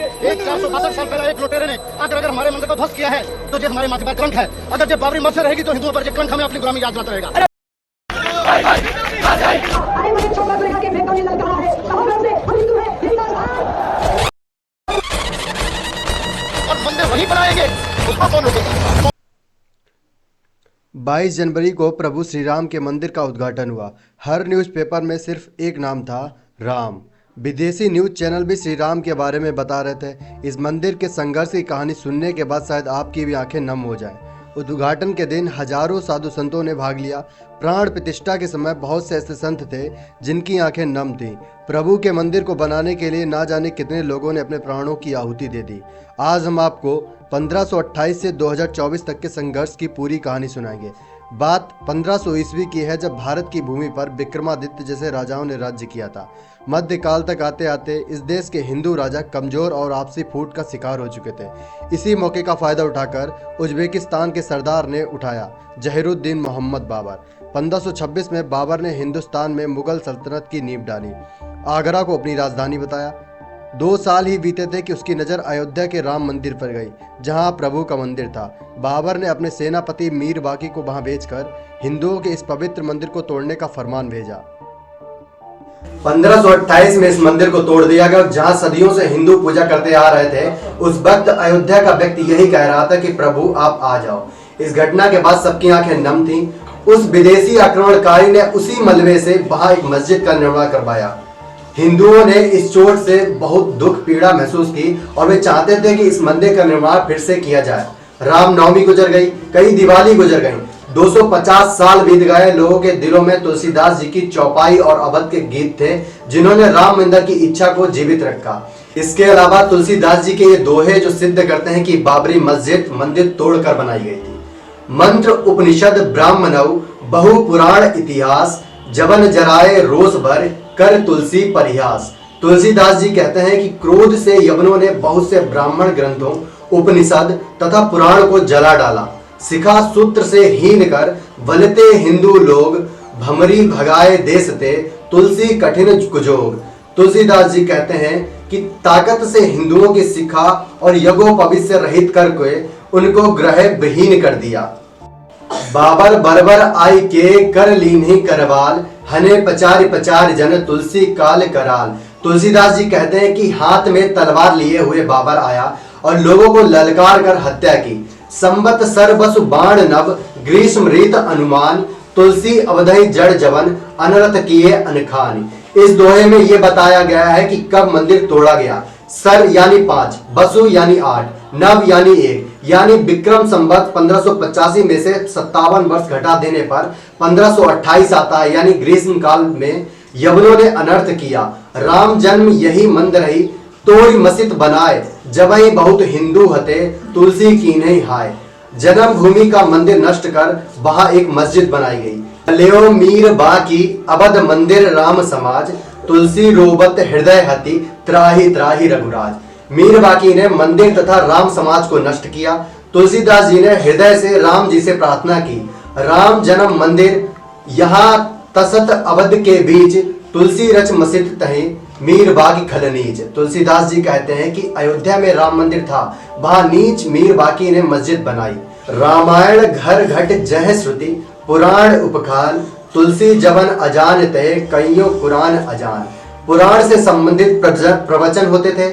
एक 462 साल पहले एक लुटेरे ने अगर हमारे मंदिर को ध्वस्त किया है तो ये हमारे माथे पर कलंक है। अगर जब बाबरी मस्जिद रहेगी तो हिंदुओं पर ये कलंक हमें अपनी गुलामी याद दिलाता रहेगा। और मंदिर वही बनाएंगे, उसको कौन रोकेगा। 22 जनवरी को प्रभु श्री राम के मंदिर का उद्घाटन हुआ। हर न्यूज़पेपर में सिर्फ एक नाम था, राम। विदेशी न्यूज़ चैनल भी श्री राम के बारे में बता रहे थे। इस मंदिर के संघर्ष की कहानी सुनने के बाद शायद आपकी भी आंखें नम हो जाएं। उद्घाटन के दिन हजारों साधु संतों ने भाग लिया। प्राण प्रतिष्ठा के समय बहुत से ऐसे संत थे जिनकी आंखें नम थीं। प्रभु के मंदिर को बनाने के लिए ना जाने कितने लोगों ने अपने प्राणों की आहुति दे दी। आज हम आपको 1528 से 2024 तक के संघर्ष की पूरी कहानी सुनाएंगे। बात 1500 ईस्वी की है, जब भारत की भूमि पर विक्रमादित्य जैसे राजाओं ने राज्य किया था। मध्यकाल तक आते आते इस देश के हिंदू राजा कमजोर और आपसी फूट का शिकार हो चुके थे। इसी मौके का फायदा उठाकर उज्बेकिस्तान के सरदार ने उठाया जहीरुद्दीन मोहम्मद बाबर। 1526 में बाबर ने हिंदुस्तान में मुगल सल्तनत की नींव डाली, आगरा को अपनी राजधानी बताया। 2 साल ही बीते थे कि उसकी नज़र अयोध्या के राम मंदिर पर गई, जहां प्रभु का मंदिर था। बाबर ने अपने सेनापति मीर बाकी को वहां भेजकर हिंदुओं के इस पवित्र मंदिर को तोड़ने का फरमान भेजा। 1528 में इस मंदिर को तोड़ दिया गया, जहां सदियों से हिंदू पूजा करते आ रहे थे। उस वक्त अयोध्या का व्यक्ति यही कह रहा था कि प्रभु आप आ जाओ। इस घटना के बाद सबकी आंखें नम थीं। उस विदेशी आक्रमणकारी ने उसी मलबे से वहां एक मस्जिद का निर्माण करवाया। हिंदुओं ने इस चोट से बहुत दुख पीड़ा महसूस की और वे चाहते थे कि इस मंदिर का निर्माण फिर से किया जाए। रामनवमी गुजर गई, कई दिवाली गुजर गई, 250 साल बीत गए। लोगों के दिलों में तुलसीदास जी की चौपाई और अवध के गीत थे, जिन्होंने राम मंदिर की इच्छा को जीवित रखा। इसके अलावा तुलसीदास जी के ये दोहे जो सिद्ध करते हैं कि बाबरी मस्जिद मंदिर तोड़कर बनाई गई थी। मंत्र उपनिषद ब्राह्मणव बहु पुराण इतिहास, जबन जराए रोष भर कर तुलसी परिहास। तुलसीदास जी कहते हैं कि क्रोध से यवनों ने बहुत से ब्राह्मण ग्रंथों, उपनिषद तथा पुराण को जला डाला। शिखा सूत्र से हीन कर वलते हिंदू लोग, भमरी भगाए देश ते तुलसी कठिन कुजोग। तुलसीदास जी कहते हैं कि ताकत से हिंदुओं की शिखा और यज्ञोपवीत से रहित करके उनको ग्रह विहीन कर दिया। बाबर बरबर आई के कर लीन्ही करवाल, हने पचार पचार जन तुलसी काल कराल। तुलसीदास जी कहते हैं कि हाथ में तलवार लिए हुए बाबर आया और लोगों को ललकार कर हत्या की। संबत सर बसु बाण नव, ग्रीष्म रीत अनुमान, तुलसी अवधि जड़ जवन, अनरथ किए अनखान। इस दोहे में यह बताया गया है कि कब मंदिर तोड़ा गया। सर यानी 5, बसु यानी 8, नव यानी 1, यानी विक्रम संवत 1585 में से 57 वर्ष घटा देने पर 1528 आता है, यानी ग्रीष्म काल में यवनों ने अनर्थ किया। राम जन्म यही मंद रही, तोड़ी मस्जिद बनाए, जबहि बहुत हिंदू हते, तुलसी की नहीं हाय। जन्म भूमि का मंदिर नष्ट कर वहां एक मस्जिद बनाई गई। लेओ मीर बाकी अवध मंदिर राम समाज, तुलसी रोबत हृदय हति, त्राही त्राही रघुराज। मीर बाकी ने मंदिर तथा राम समाज को नष्ट किया। तुलसीदास जी ने हृदय से राम जी से प्रार्थना की, राम जन्म मंदिर यहाँ तसत अवध के बीच, तुलसी रच मसित तहे मीर बाकी खल नीच। तुलसीदास जी कहते हैं कि अयोध्या में राम मंदिर था, वहां नीच मीर बाकी ने मस्जिद बनाई। रामायण घर घट जह श्रुति, पुराण उपखान, तुलसी जबन अजान तय कईयों कुरान अजान। पुराण से संबंधित प्रवचन होते थे,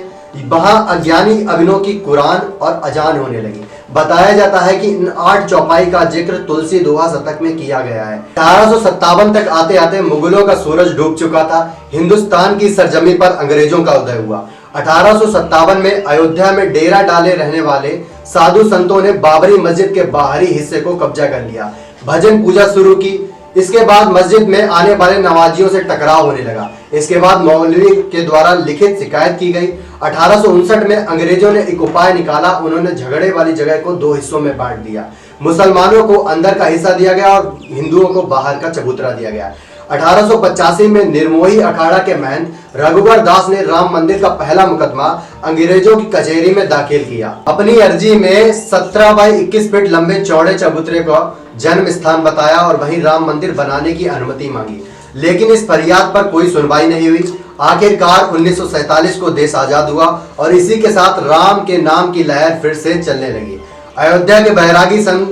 वहां अज्ञानी अभिनव की कुरान और अजान होने लगी। बताया जाता है कि इन 8 चौपाई का जिक्र तुलसी दोहा शतक में किया गया है। 1857 तक आते आते मुगलों का सूरज डूब चुका था। हिंदुस्तान की सरजमी पर अंग्रेजों का उदय हुआ। 1857 में अयोध्या में डेरा डाले रहने वाले साधु संतों ने बाबरी मस्जिद के बाहरी हिस्से को कब्जा कर लिया, भजन पूजा शुरू की। इसके बाद मस्जिद में आने वाले नमाजियों से टकराव होने लगा। इसके बाद मौलवी के द्वारा लिखित शिकायत की गई। 1859 में अंग्रेजों ने एक उपाय निकाला। उन्होंने झगड़े वाली जगह को 2 हिस्सों में बांट दिया। मुसलमानों को अंदर का हिस्सा दिया गया और हिंदुओं को बाहर का चबूतरा दिया गया। 1885 में निर्मोही अखाड़ा के महंत रघुवर दास ने राम मंदिर का पहला मुकदमा अंग्रेजों की कचहरी में दाखिल किया। अपनी अर्जी में 17 बाई 21 फीट लंबे चौड़े चबूतरे को जन्म स्थान बताया और वहीं राम मंदिर बनाने की अनुमति मांगी, लेकिन इस फरियाद पर कोई सुनवाई नहीं हुई। आखिरकार 1947 को देश आजाद हुआ और इसी के साथ राम के नाम की लहर फिर से चलने लगी। अयोध्या के बैरागी संघ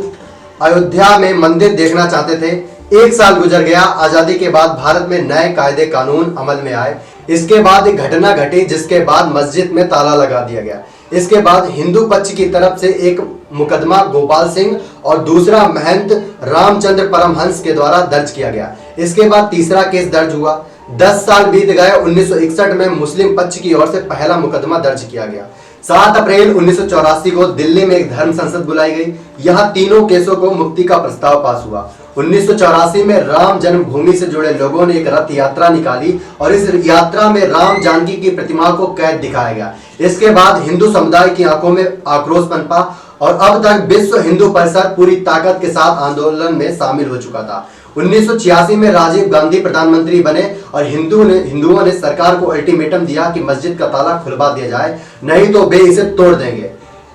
अयोध्या में मंदिर देखना चाहते थे। 1 साल गुजर गया। आजादी के बाद भारत में नए कायदे कानून अमल में आए। इसके बाद एक घटना घटी जिसके बाद मस्जिद में ताला लगा दिया गया। इसके बाद हिंदू पक्ष की तरफ से एक मुकदमा गोपाल सिंह और दूसरा महंत रामचंद्र परमहंस के द्वारा दर्ज किया गया। इसके बाद तीसरा केस दर्ज हुआ। 10 साल बीत गए। 1961 में मुस्लिम पक्ष की ओर से पहला मुकदमा दर्ज किया गया। 7 अप्रैल 1984 को दिल्ली में एक धर्म संसद बुलाई गई। यहाँ तीनों केसों को मुक्ति का प्रस्ताव पास हुआ। 1984 में राम जन्मभूमि से जुड़े लोगों ने एक रथ यात्रा निकाली और इस यात्रा में राम जानकी की प्रतिमा को कैद दिखाया गया। इसके बाद हिंदू समुदाय की आंखों में आक्रोश पनपा और अब तक विश्व हिंदू परिषद पूरी ताकत के साथ आंदोलन में शामिल हो चुका था। 1986 में राजीव गांधी प्रधानमंत्री बने और हिंदुओं ने सरकार को अल्टीमेटम दिया कि मस्जिद का ताला खुलवा दिया जाए, नहीं तो वे इसे तोड़ देंगे।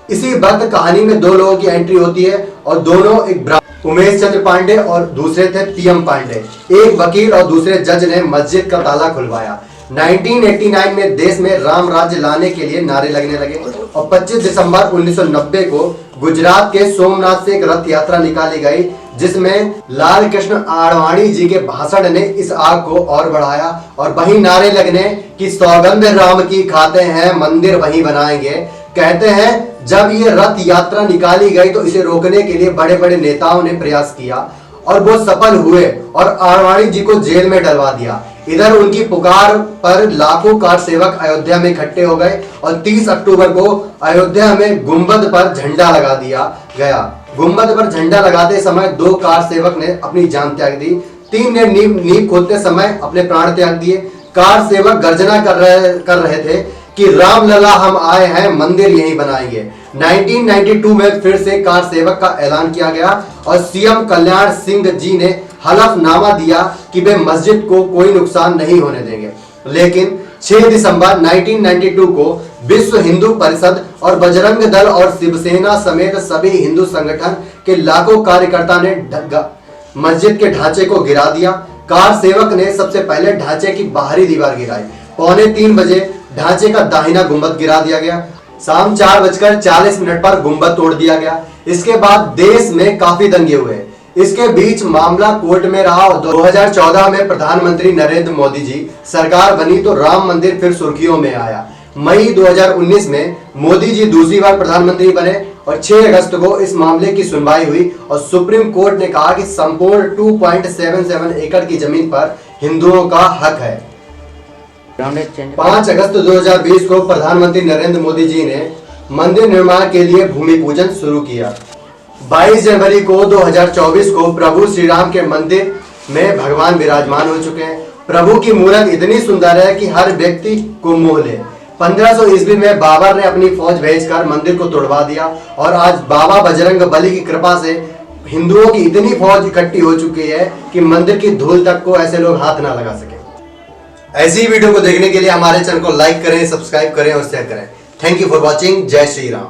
इसी वक्त कहानी में 2 लोगों की एंट्री होती है और दोनों एक उमेश चंद्र पांडे और दूसरे थे पीएम पांडे। एक वकील और दूसरे जज ने मस्जिद का ताला खुलवाया। 1989 में देश में राम राज्य लाने के लिए नारे लगने लगे और 25 दिसंबर 1990 को गुजरात के सोमनाथ से एक रथ यात्रा निकाली गई जिसमें लाल कृष्ण आडवाणी जी के भाषण ने इस आग को और बढ़ाया और वही नारे लगने कि सौगंध राम की खाते हैं मंदिर वहीं बनाएंगे। कहते हैं जब ये रथ यात्रा निकाली गई तो इसे रोकने के लिए बड़े बड़े नेताओं ने प्रयास किया और वो सफल हुए और आडवाणी जी को जेल में डलवा दिया। इधर उनकी पुकार पर लाखों कार सेवक अयोध्या में इकट्ठे हो गए और 30 अक्टूबर को अयोध्या में गुंबद पर झंडा लगा दिया गया। गुंबद पर झंडा लगाते समय 2 कार सेवक ने अपनी जान त्याग दी। 3 ने नींव खोदते समय अपने प्राण त्याग दिए। कार सेवक गर्जना कर रहे थे कि राम लला हम आए हैं, मंदिर यहीं बनाएंगे। 1992 में फिर से कार सेवक का ऐलान किया गया और सीएम कल्याण सिंह जी ने हलफनामा दिया कि वे मस्जिद को कोई नुकसान नहीं होने देंगे। लेकिन 6 दिसंबर 1992 को विश्व हिंदू परिषद और बजरंग दल और शिवसेना समेत सभी हिंदू संगठन के लाखों कार्यकर्ता ने मस्जिद के ढांचे को गिरा दिया। कार सेवक ने सबसे पहले ढांचे की बाहरी दीवार गिराई। 2:45 बजे ढांचे का दाहिना गुंबद गिरा दिया गया। शाम 4:40 पर गुंबद तोड़ दिया गया। इसके बाद देश में काफी दंगे हुए। इसके बीच मामला कोर्ट में रहा और 2014 में प्रधानमंत्री नरेंद्र मोदी जी सरकार बनी तो राम मंदिर फिर सुर्खियों में आया। मई 2019 में मोदी जी दूसरी बार प्रधानमंत्री बने और 6 अगस्त को इस मामले की सुनवाई हुई और सुप्रीम कोर्ट ने कहा कि संपूर्ण 2.77 एकड़ की जमीन पर हिंदुओं का हक है। 5 अगस्त 2020 को प्रधानमंत्री नरेंद्र मोदी जी ने मंदिर निर्माण के लिए भूमि पूजन शुरू किया। 22 जनवरी को 2024 को प्रभु श्री राम के मंदिर में भगवान विराजमान हो चुके हैं। प्रभु की मूर्त इतनी सुंदर है कि हर व्यक्ति को मोह ले। 1500 ईस्वी में बाबर ने अपनी फौज भेजकर मंदिर को तोड़वा दिया और आज बाबा बजरंग बली की कृपा से हिंदुओं की इतनी फौज इकट्ठी हो चुकी है कि मंदिर की धूल तक को ऐसे लोग हाथ ना लगा सके। ऐसी वीडियो को देखने के लिए हमारे चैनल को लाइक करें, सब्सक्राइब करें और शेयर करें। Thank you for watching. जय श्री राम।